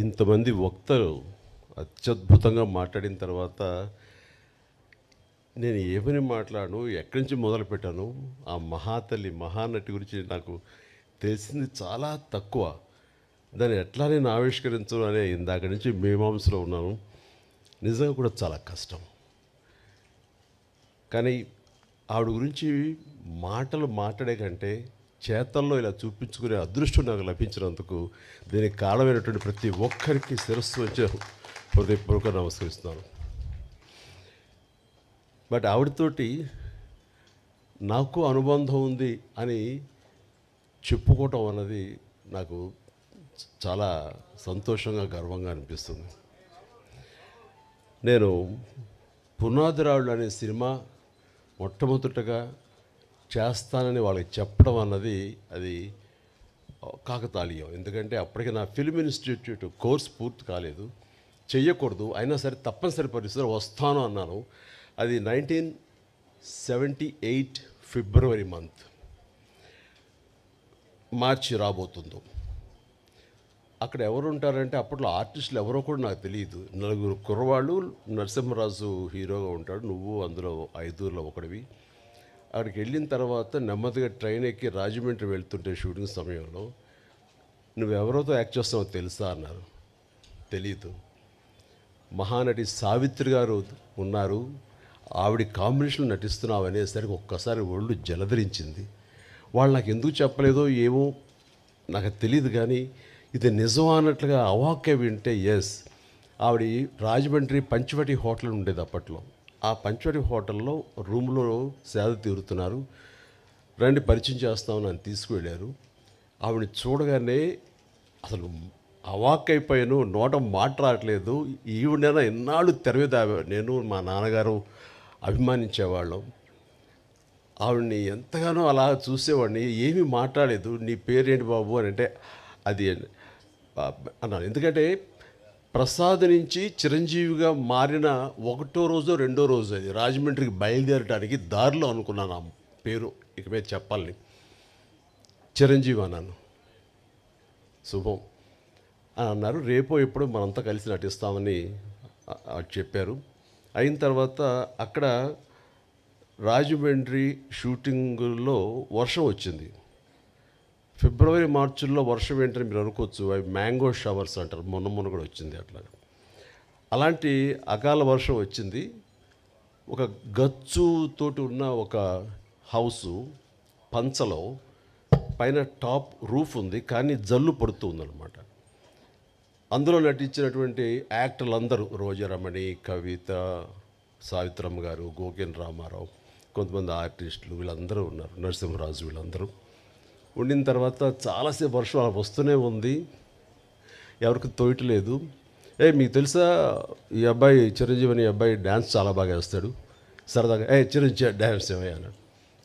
ఇంతమంది వక్తలు అత్యద్భుతంగా మాట్లాడిన తర్వాత నేను ఏమని మాట్లాడను, ఎక్కడి నుంచి మొదలుపెట్టాను, ఆ మహాతల్లి మహానటి గురించి నాకు తెలిసింది చాలా తక్కువ. దాన్ని ఎట్లా నేను ఆవిష్కరించను అనే ఇందాక నుంచి మీమాంసలో ఉన్నాను. నిజంగా కూడా చాలా కష్టం. కానీ ఆవిడ గురించి మాటలు మాట్లాడే కంటే చేతల్లో ఇలా చూపించుకునే అదృష్టం నాకు లభించినందుకు దీనికి కారణమైనటువంటి ప్రతి ఒక్కరికి శిరస్సు వచ్చే హృదయపూర్వక నమస్కరిస్తున్నాను. బట్ ఆవిడతోటి నాకు అనుబంధం ఉంది అని చెప్పుకోవటం అన్నది నాకు చాలా సంతోషంగా గర్వంగా అనిపిస్తుంది. నేను పునాదిరాళ్ళు అనే సినిమా మొట్టమొదటగా చేస్తానని వాళ్ళకి చెప్పడం అన్నది అది కాకతాళీయం. ఎందుకంటే అప్పటికి నా ఫిల్మ్ ఇన్స్టిట్యూట్ కోర్స్ పూర్తి కాలేదు, చెయ్యకూడదు, అయినా సరే తప్పనిసరి పరిస్థితుల్లో వస్తాను అన్నాను. అది 1978 ఫిబ్రవరి మంత్, మార్చి రాబోతుందో. అక్కడ ఎవరు ఉంటారంటే అప్పట్లో ఆర్టిస్టులు ఎవరో కూడా నాకు తెలియదు. 4 కుర్రవాళ్ళు, నరసింహరాజు హీరోగా ఉంటాడు, నువ్వు అందులో 5లో ఒకడివి. అక్కడికి వెళ్ళిన తర్వాత నెమ్మదిగా ట్రైన్ ఎక్కి రాజమండ్రి వెళ్తుంటే షూటింగ్ సమయంలో నువ్వెవరితో యాక్ట్ చేస్తావో తెలుసా అన్నారు. తెలీదు. మహానటి సావిత్రి గారు ఉన్నారు, ఆవిడ కాంబినేషన్లో నటిస్తున్నావు అనేసరికి ఒక్కసారి ఒళ్ళు జలధరించింది. వాళ్ళు నాకు ఎందుకు చెప్పలేదో ఏమో నాకు తెలియదు, కానీ ఇది నిజం అన్నట్లుగా అవాక్య వింటే ఎస్. ఆవిడ రాజమండ్రి పంచవటి హోటల్ ఉండేది అప్పట్లో. ఆ పంచవటి హోటల్లో రూమ్లో సేద తీరుతున్నారు, రండి పరిచయం చేస్తామని నన్ను తీసుకువెళ్ళారు. ఆవిడని చూడగానే అసలు అవాక్కైపోయాను, నోట మాట రావట్లేదు. ఈవిడైనా ఎన్నాళ్ళు తెరవేద, నేను మా నాన్నగారు అభిమానించేవాళ్ళం. ఆవిడ్ని ఎంతగానో అలా చూసేవాడిని, ఏమీ మాట్లాడలేదు. నీ పేరేంటి బాబు అని అంటే అది అన్నాను. ఎందుకంటే ప్రసాద్ నుంచి చిరంజీవిగా మారిన 1వ రోజో 2వ రోజు అది రాజమండ్రికి బయలుదేరడానికి దారిలో అనుకున్నాను ఆ పేరు ఇక మీద చెప్పాలని. చిరంజీవి అన్నాను. శుభం అని అన్నారు. రేపో ఎప్పుడో మనంతా కలిసి నటిస్తామని చెప్పారు. అయిన తర్వాత అక్కడ రాజమండ్రి షూటింగుల్లో వర్షం వచ్చింది. ఫిబ్రవరి మార్చిల్లో వర్షం ఏంటని మీరు అనుకోవచ్చు, అవి మ్యాంగో షవర్స్ అంటారు, మొన్న కూడా వచ్చింది అట్లా. అలాంటి అకాల వర్షం వచ్చింది. ఒక గచ్చుతోటి ఉన్న ఒక హౌసు పంచలో పైన టాప్ రూఫ్ ఉంది, కానీ జల్లు పడుతూ ఉందన్నమాట. అందులో నటించినటువంటి యాక్టర్లు అందరూ రోజారమణి, కవిత, సావిత్రమ్మ గారు, గోకెన్ రామారావు, కొంతమంది ఆర్టిస్టులు వీళ్ళందరూ ఉన్నారు, నరసింహరాజు వీళ్ళందరూ ఉండిన తర్వాత చాలాసేపు వర్షం అలా వస్తూనే ఉంది, ఎవరికి తోయట్లేదు. మీకు తెలుసా ఈ అబ్బాయి చిరంజీవి అని అబ్బాయి డ్యాన్స్ చాలా బాగా వేస్తాడు, సరదాగా చిరంజీవి డ్యాన్స్ ఏమయ్యా అన్నాడు.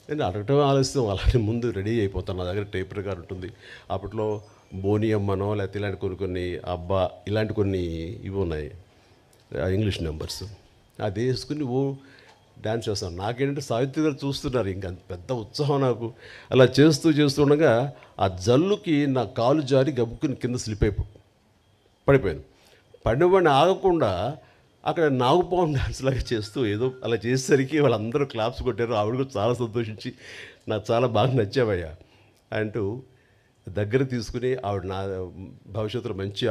నేను అడగటం ఆలస్యం, అలాంటి ముందు రెడీ అయిపోతాను. నా దగ్గర టేప్ రికార్డ్ ఉంటుంది. అప్పట్లో బోనియమ్మనో లేకపోతే ఇలాంటి కొన్ని అబ్బా ఇలాంటి కొన్ని ఇవి ఉన్నాయి ఇంగ్లీష్ నెంబర్స్, అది వేసుకుని డ్యాన్స్ చేస్తాను. నాకేంటంటే సావిత్రి గారు చూస్తున్నారు, ఇంకా పెద్ద ఉత్సాహం నాకు. అలా చేస్తుండగా ఆ జల్లుకి నా కాలు జారి గబుక్కుని కింద స్లిప్ పడిపోయాను. పడినవాడిని ఆగకుండా అక్కడ నాగుపాము డ్యాన్స్ లాగా చేస్తూ ఏదో అలా చేసేసరికి వాళ్ళందరూ క్లాప్స్ కొట్టారు. ఆవిడ కూడా చాలా సంతోషించి నాకు చాలా బాగా నచ్చావయ్యా అంటూ దగ్గర తీసుకుని ఆవిడ నా భవిష్యత్తులో మంచి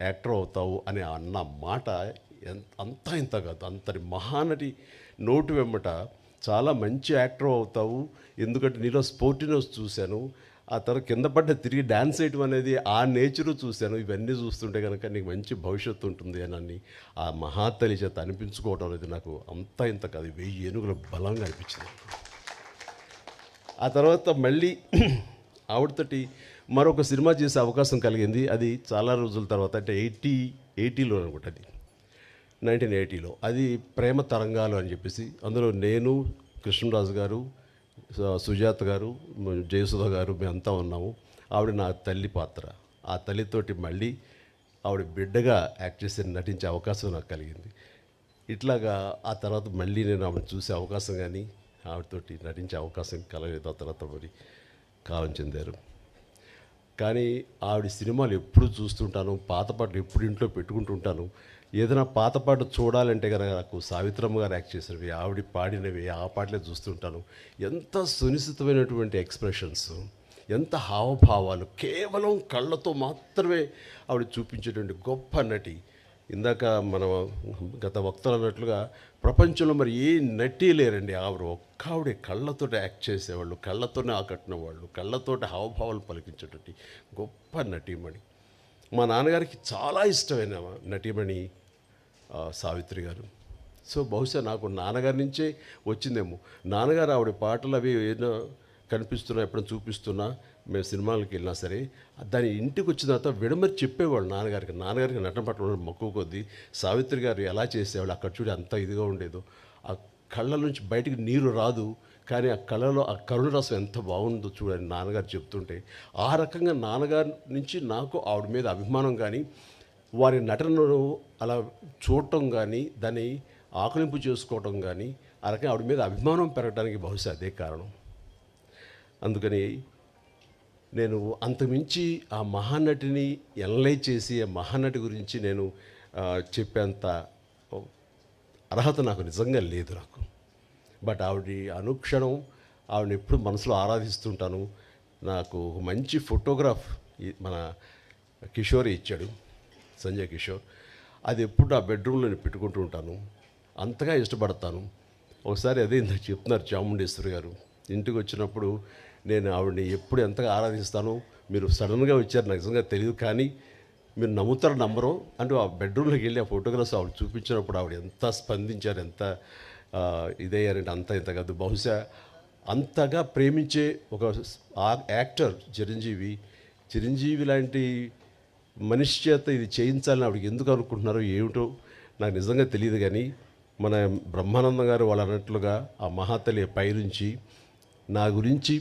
యాక్టర్ అవుతావు అని అన్న మాట అంతా ఇంత కాదు, అంతటి మహానటి నోటు వెంబట చాలా మంచి యాక్టర్ అవుతావు, ఎందుకంటే నీలో స్పోర్టినెస్ చూశాను, ఆ తర్వాత కింద పడ్డ తిరిగి డ్యాన్స్ వేయటం అనేది ఆ నేచరు చూశాను, ఇవన్నీ చూస్తుంటే కనుక నీకు మంచి భవిష్యత్తు ఉంటుంది అని ఆ మహాతల్లి చేత అనిపించుకోవడం అనేది నాకు అంతా ఇంత కాదు, 1000 ఏనుగుల బలంగా అనిపించింది. ఆ తర్వాత మళ్ళీ ఆవిడతోటి మరొక సినిమా చేసే అవకాశం కలిగింది. అది చాలా రోజుల తర్వాత, అంటే 80లో అనుకుంటా, అది 1980లో. అది ప్రేమ తరంగాలు అని చెప్పేసి, అందులో నేను, కృష్ణరాజు గారు, సుజాత గారు, జయసుధ గారు మేమంతా ఉన్నాము. ఆవిడ నా తల్లి పాత్ర. ఆ తల్లితోటి మళ్ళీ ఆవిడ బిడ్డగా యాక్ట్ చేసి నటించే అవకాశం నాకు కలిగింది. ఇట్లాగా ఆ తర్వాత మళ్ళీ నేను ఆవిడ చూసే అవకాశం కానీ ఆవిడతోటి నటించే అవకాశం కలగలేదు. ఆ తర్వాత మరి కాలం చెందారు. కానీ ఆవిడ సినిమాలు ఎప్పుడు చూస్తుంటాను, పాత పాటలు ఎప్పుడు ఇంట్లో పెట్టుకుంటుంటాను. ఏదైనా పాత పాట చూడాలంటే కనుక నాకు సావిత్రమ్మ గారు యాక్ట్ చేసినవి, ఆవిడ పాడినవి ఆ పాటలే చూస్తుంటాను. ఎంత సునిశ్చితమైనటువంటి ఎక్స్ప్రెషన్స్, ఎంత హావభావాలు, కేవలం కళ్ళతో మాత్రమే ఆవిడ చూపించేటువంటి గొప్ప నటి. ఇందాక మన గత వక్తలు అన్నట్లుగా ప్రపంచంలో మరి ఏ నటి లేరండి. ఆవిడే కళ్ళతోటి యాక్ట్ చేసేవాళ్ళు, కళ్ళతోనే ఆకట్టిన వాళ్ళు, కళ్ళతోటి హావభావాలు పలికించేటువంటి గొప్ప నటీమణి. మా నాన్నగారికి చాలా ఇష్టమైన నటీమణి సావిత్రి గారు. సో బహుశా నాకు నాన్నగారి నుంచే వచ్చిందేమో. నాన్నగారు ఆవిడ పాటలు అవి ఏదో కనిపిస్తున్నా, ఎప్పుడైనా చూపిస్తున్నా, మేము సినిమాలకు వెళ్ళినా సరే దాని ఇంటికి వచ్చిన తర్వాత విడమరి చెప్పేవాళ్ళు నాన్నగారికి నటన పట్ల మక్కువ కొద్దీ. సావిత్రి గారు ఎలా చేసేవాళ్ళు, అక్కడ చూడి అంత ఇదిగా ఉండేదో, ఆ కళ్ళ నుంచి బయటికి నీరు రాదు, కానీ ఆ కళ్ళలో ఆ కరుణ రసం ఎంత బాగుందో చూడని నాన్నగారు చెప్తుంటే, ఆ రకంగా నాన్నగారి నుంచి నాకు ఆవిడ మీద అభిమానం కానీ, వారి నటనను అలా చూడటం కానీ, దాన్ని ఆకలింపు చేసుకోవటం కానీ, ఆ రకంగా ఆవిడ మీద అభిమానం పెరగడానికి బహుశా అదే కారణం. అందుకని నేను అంతకుమించి ఆ మహానటిని ఎనలైజ్ చేసి ఆ మహానటి గురించి నేను చెప్పేంత అర్హత నాకు నిజంగా లేదు నాకు. బట్ ఆవిడ అనుక్షణం ఆవిడని ఎప్పుడు మనసులో ఆరాధిస్తుంటాను. నాకు ఒక మంచి ఫోటోగ్రాఫ్ మన కిషోర్ ఇచ్చాడు, సంజయ్ కిషోర్. అది ఎప్పుడు నా బెడ్రూమ్లో నేను పెట్టుకుంటూ ఉంటాను, అంతగా ఇష్టపడతాను. ఒకసారి అదే ఇందాక చెప్తున్నారు చాముండేశ్వరి గారు, ఇంటికి వచ్చినప్పుడు నేను ఆవిడని ఎప్పుడు ఎంతగా ఆరాధిస్తానో, మీరు సడన్గా వచ్చారు నాకు నిజంగా తెలియదు, కానీ మీరు నమ్ముతారు నమ్మరు అంటూ ఆ బెడ్రూమ్లోకి వెళ్ళి ఆ ఫోటోగ్రాఫ్స్ ఆవిడ చూపించినప్పుడు ఆవిడ ఎంత స్పందించారు, ఎంత ఇదయ్యారంటే అంత ఇంత కాదు. బహుశా అంతగా ప్రేమించే ఒక యాక్టర్ చిరంజీవి లాంటి మనిషి చేత ఇది చేయించాలని ఆవిడకి ఎందుకు అనుకుంటున్నారో ఏమిటో నాకు నిజంగా తెలియదు. కానీ మన బ్రహ్మానందం గారు వాళ్ళు అన్నట్లుగా ఆ మహాతల్లి పైనుంచి నా గురించి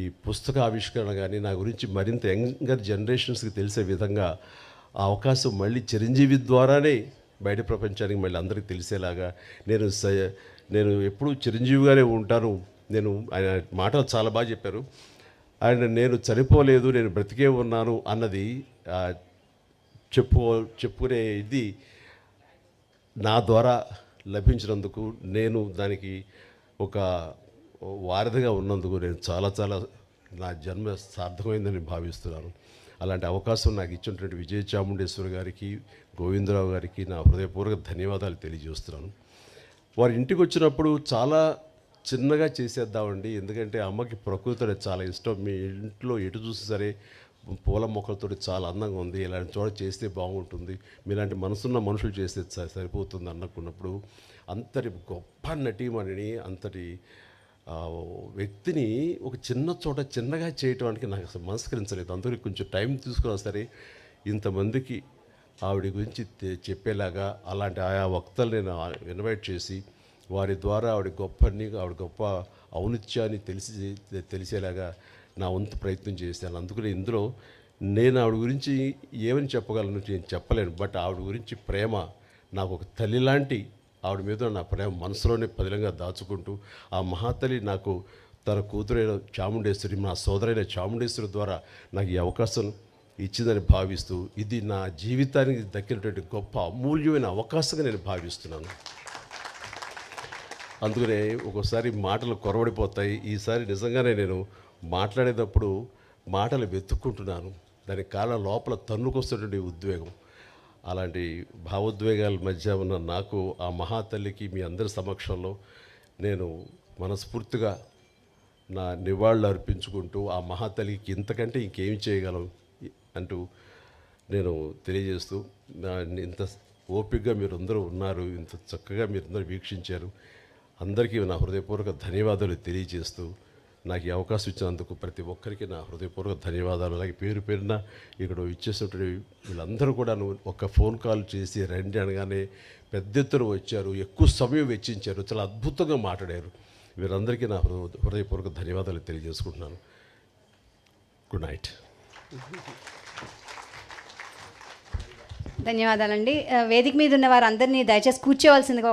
ఈ పుస్తక ఆవిష్కరణ కానీ నా గురించి మరింత యంగర్ జనరేషన్స్కి తెలిసే విధంగా ఆ అవకాశం మళ్ళీ చిరంజీవి ద్వారానే బయట ప్రపంచానికి మళ్ళీ అందరికీ తెలిసేలాగా నేను ఎప్పుడూ చిరంజీవిగానే ఉంటాను. ఆయన మాటలు చాలా బాగా చెప్పారు. నేను చనిపోలేదు, నేను బ్రతికే ఉన్నాను అన్నది చెప్పుకునే ఇది నా ద్వారా లభించినందుకు, నేను దానికి ఒక వారధిగా ఉన్నందుకు నేను చాలా నా జన్మ సార్థకమైందని భావిస్తున్నాను. అలాంటి అవకాశం నాకు ఇచ్చినటువంటి విజయ చాముండేశ్వరి గారికి, గోవిందరావు గారికి నా హృదయపూర్వక ధన్యవాదాలు తెలియజేస్తున్నాను. వారి ఇంటికి వచ్చినప్పుడు చాలా చిన్నగా చేసేద్దామండి, ఎందుకంటే అమ్మకి ప్రకృతి అనేది చాలా ఇష్టం. మీ ఇంట్లో ఎటు చూసి సరే పూల మొక్కలతో చాలా అందంగా ఉంది, ఇలాంటి చోట చేస్తే బాగుంటుంది, మీలాంటి మనసున్న మనుషులు చేస్తే సరిపోతుంది అనుకున్నప్పుడు, అంతటి గొప్ప నటీమణిని, అంతటి వ్యక్తిని ఒక చిన్న చోట చిన్నగా చేయటానికి నాకు అసలు మనస్కరించలేదు. అందుకని కొంచెం టైం తీసుకున్నా సరే ఇంతమందికి ఆవిడ గురించి చెప్పేలాగా అలాంటి ఆయా వక్తలు నేను ఇన్వైట్ చేసి వారి ద్వారా ఆవిడ గొప్ప ఔన్నత్యాన్ని తెలిసేలాగా నా వంతు ప్రయత్నం చేశాను. అందుకని ఇందులో నేను ఆవిడ గురించి ఏమని చెప్పగలను నేను చెప్పలేను. బట్ ఆవిడ గురించి ప్రేమ, నాకు ఒక తల్లి లాంటి ఆవిడ మీద నా ప్రేమ మనసులోనే పదిలంగా దాచుకుంటూ, ఆ మహాతల్లి నాకు తన కూతురైన చాముండేశ్వరి, నా సోదరైన చాముండేశ్వరి ద్వారా నాకు ఈ అవకాశం ఇచ్చిందని భావిస్తూ, ఇది నా జీవితానికి దక్కినటువంటి గొప్ప అమూల్యమైన అవకాశంగా నేను భావిస్తున్నాను. అందుకనే ఒక్కోసారి మాటలు కొరవడిపోతాయి. ఈసారి నిజంగానే నేను మాట్లాడేటప్పుడు మాటలు వెతుక్కుంటున్నాను, దాని కాళ్ళ లోపల తన్నుకొస్తున్నటువంటి ఉద్వేగం. అలాంటి భావోద్వేగాల మధ్య ఉన్న నాకు ఆ మహాతల్లికి మీ అందరి సమక్షంలో నేను మనస్ఫూర్తిగా నా నివాళులు అర్పించుకుంటూ, ఆ మహాతల్లికి ఇంతకంటే ఇంకేమి చేయగలం అంటూ నేను తెలియజేస్తూ, ఇంత ఓపికగా మీరందరూ ఉన్నారు, ఇంత చక్కగా మీరందరూ వీక్షించారు, అందరికీ నా హృదయపూర్వక ధన్యవాదాలు తెలియజేస్తూ, నాకు ఈ అవకాశం ఇచ్చినందుకు ప్రతి ఒక్కరికి నా హృదయపూర్వక ధన్యవాదాలు. అలాగే పేరున ఇక్కడ ఇచ్చేసినటువంటి వీళ్ళందరూ కూడా ఒక ఫోన్ కాల్ చేసి రండి అనగానే పెద్ద ఎత్తున వచ్చారు, ఎక్కువ సమయం వెచ్చించారు, చాలా అద్భుతంగా మాట్లాడారు. వీరందరికీ నా హృదయపూర్వక ధన్యవాదాలు తెలియజేసుకుంటున్నాను. Good night. ధన్యవాదాలండి. వేదిక మీద ఉన్న వారందరినీ దయచేసి కూర్చోవలసిందిగా